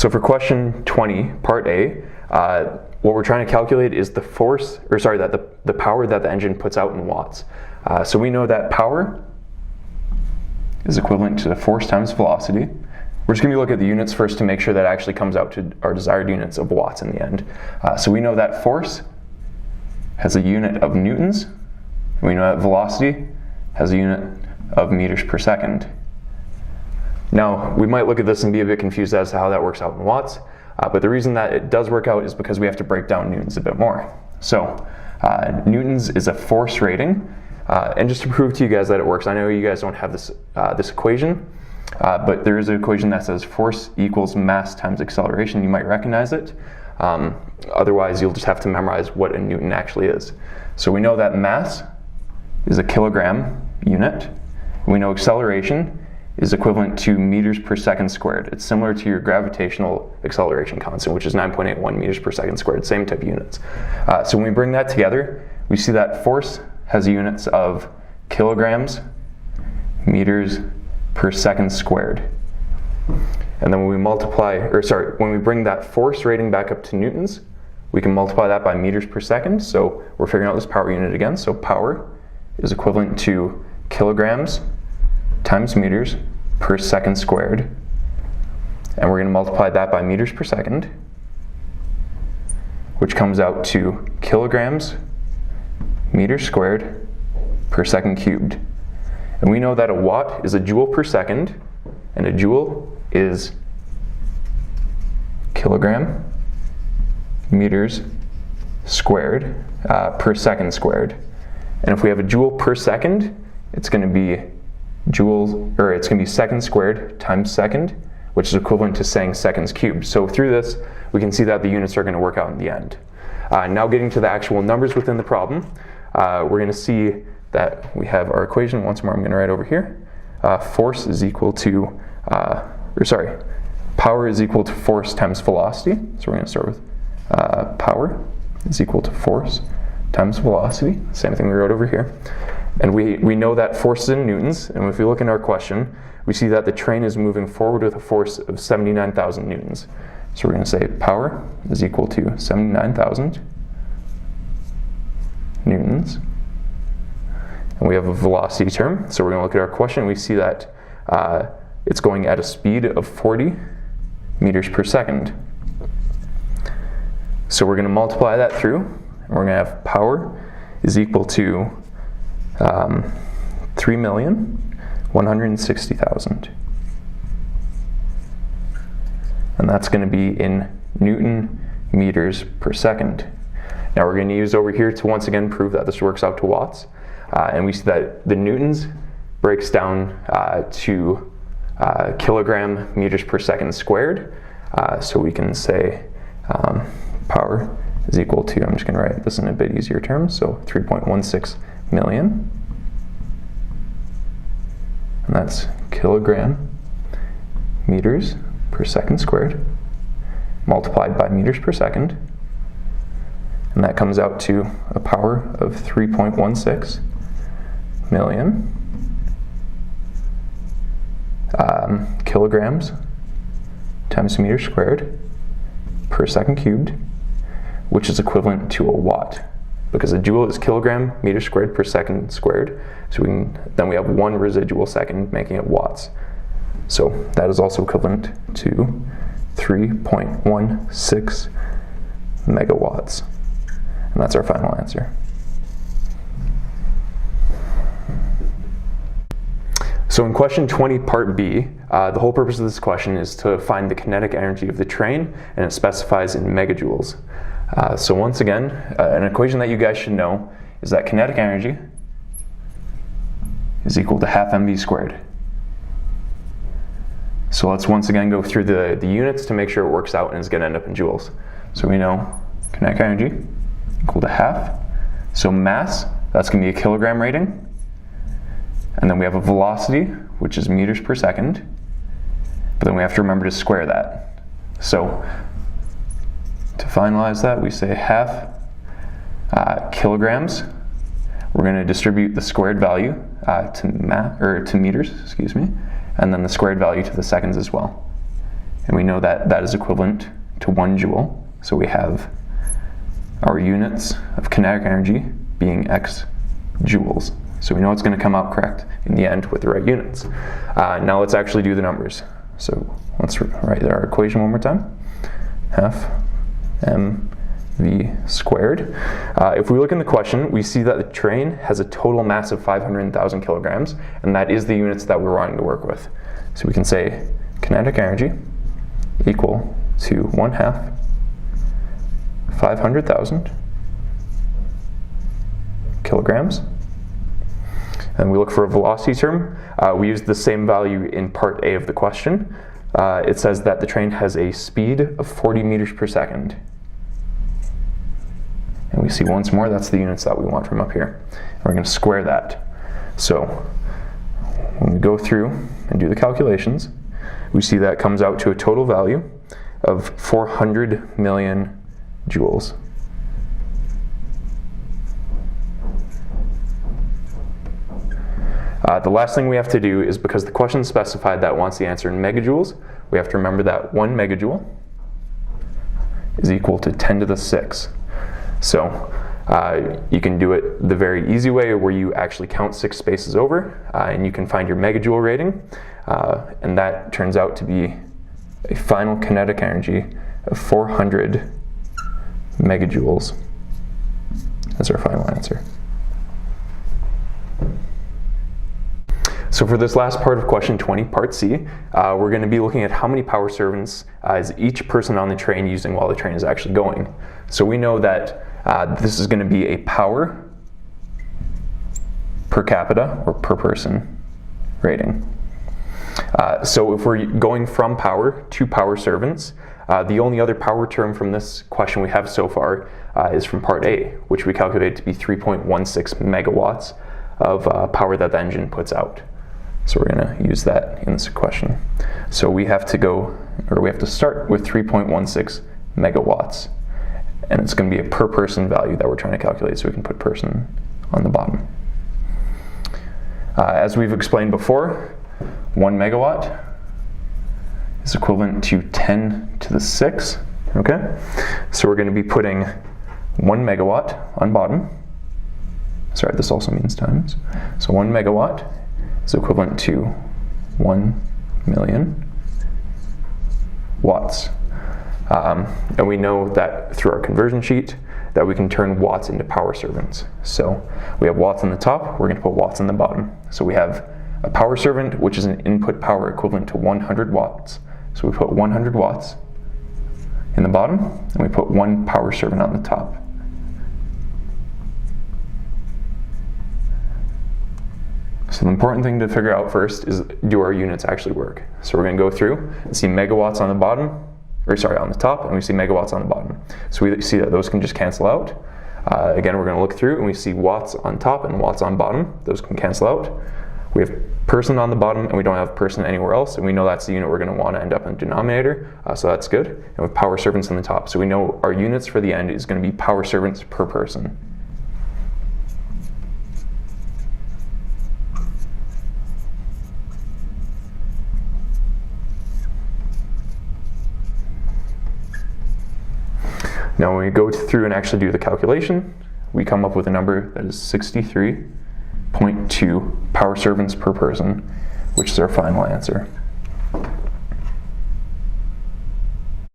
So for question 20, part A, what we're trying to calculate is the the power that the engine puts out in watts. So we know that power is equivalent to the force times velocity. We're just going to look at the units first to make sure that it actually comes out to our desired units of watts in the end. So we know that force has a unit of newtons. We know that velocity has a unit of meters per second. Now, we might look at this and be a bit confused as to how that works out in watts, but the reason that it does work out is because we have to break down newtons a bit more. So, newtons is a force rating, and just to prove to you guys that it works, I know you guys don't have this, this equation, but there is an equation that says force equals mass times acceleration. You might recognize it. Otherwise, you'll just have to memorize what a newton actually is. So we know that mass is a kilogram unit. We know acceleration is equivalent to meters per second squared. It's similar to your gravitational acceleration constant, which is 9.81 meters per second squared, same type of units. So when we bring that together, we see that force has units of kilograms, meters per second squared. And then when we when we bring that force rating back up to newtons, we can multiply that by meters per second. So we're figuring out this power unit again. So power is equivalent to kilograms times meters per second squared. And we're going to multiply that by meters per second, which comes out to kilograms meters squared per second cubed. And we know that a watt is a joule per second, and a joule is kilogram meters squared per second squared. And if we have a joule per second, it's going to be second squared times second, which is equivalent to saying seconds cubed. So through this, we can see that the units are going to work out in the end. Now getting to the actual numbers within the problem, we're going to see that we have our equation. Once more, I'm going to write over here. Force is equal to, power is equal to force times velocity. So we're going to start with power is equal to force times velocity. Same thing we wrote over here. And we know that force is in newtons, and if we look in our question, we see that the train is moving forward with a force of 79,000 newtons. So we're going to say power is equal to 79,000 newtons. And we have a velocity term, so we're going to look at our question, and we see that it's going at a speed of 40 meters per second. So we're going to multiply that through, and we're going to have power is equal to 3,160,000. And that's going to be in Newton meters per second. Now we're going to use over here to once again prove that this works out to watts. And we see that the newtons breaks down to kilogram meters per second squared. So we can say power is equal to, I'm just going to write this in a bit easier terms, so 3.16 million. And that's kilogram meters per second squared multiplied by meters per second. And that comes out to a power of 3.16 million kilograms times meters squared per second cubed, which is equivalent to a watt, because a joule is kilogram meters squared per second squared. So then we have one residual second, making it watts. So that is also equivalent to 3.16 megawatts. And that's our final answer. So in question 20, part B, the whole purpose of this question is to find the kinetic energy of the train, and it specifies in megajoules. So once again, an equation that you guys should know is that kinetic energy is equal to half mv squared. So let's once again go through the units to make sure it works out and is going to end up in joules. So we know kinetic energy equal to half. So mass, that's going to be a kilogram rating. And then we have a velocity, which is meters per second. But then we have to remember to square that. So to finalize that, we say half kilograms. We're going to distribute the squared value to meters, and then the squared value to the seconds as well. and we know that that is equivalent to 1 joule. So we have our units of kinetic energy being x joules. So we know it's going to come out correct in the end with the right units. Now let's actually do the numbers. So let's write our equation one more time. Half mv squared. If we look in the question, we see that the train has a total mass of 500,000 kilograms, and that is the units that we're wanting to work with. So we can say kinetic energy equal to 1/2 500,000 kilograms. And we look for a velocity term. We use the same value in part A of the question. It says that the train has a speed of 40 meters per second. And we see once more, that's the units that we want from up here. And we're going to square that. So when we go through and do the calculations, we see that comes out to a total value of 400 million joules. The last thing we have to do is, because the question specified that it wants the answer in megajoules, we have to remember that 1 megajoule is equal to 10 to the 6. So you can do it the very easy way, where you actually count 6 spaces over, and you can find your megajoule rating, and that turns out to be a final kinetic energy of 400 megajoules. That's our final answer. So for this last part of question 20, part C, we're going to be looking at how many power servants is each person on the train using while the train is actually going. So we know that this is going to be a power per capita or per person rating. So if we're going from power to power servants, the only other power term from this question we have so far is from part A, which we calculated to be 3.16 megawatts of power that the engine puts out. So we're going to use that in this question. So we have to start with 3.16 megawatts, and it's going to be a per person value that we're trying to calculate, so we can put person on the bottom. As we've explained before, 1 megawatt is equivalent to 10 to the 6, okay? So we're going to be putting 1 megawatt on bottom. Sorry, this also means times. So 1 megawatt is equivalent to 1 million watts. And we know that through our conversion sheet that we can turn watts into power servants. So we have watts on the top, we're going to put watts on the bottom. So we have a power servant, which is an input power equivalent to 100 watts. So we put 100 watts in the bottom, and we put 1 power servant on the top. So the important thing to figure out first is, do our units actually work? So we're going to go through and see megawatts on the bottom, on the top, and we see megawatts on the bottom. So we see that those can just cancel out. Again, we're going to look through and we see watts on top and watts on bottom. Those can cancel out. We have person on the bottom and we don't have person anywhere else, and we know that's the unit we're going to want to end up in the denominator, so that's good. And with power servants on the top, so we know our units for the end is going to be power servants per person. Now when we go through and actually do the calculation, we come up with a number that is 63.2 power servants per person, which is our final answer.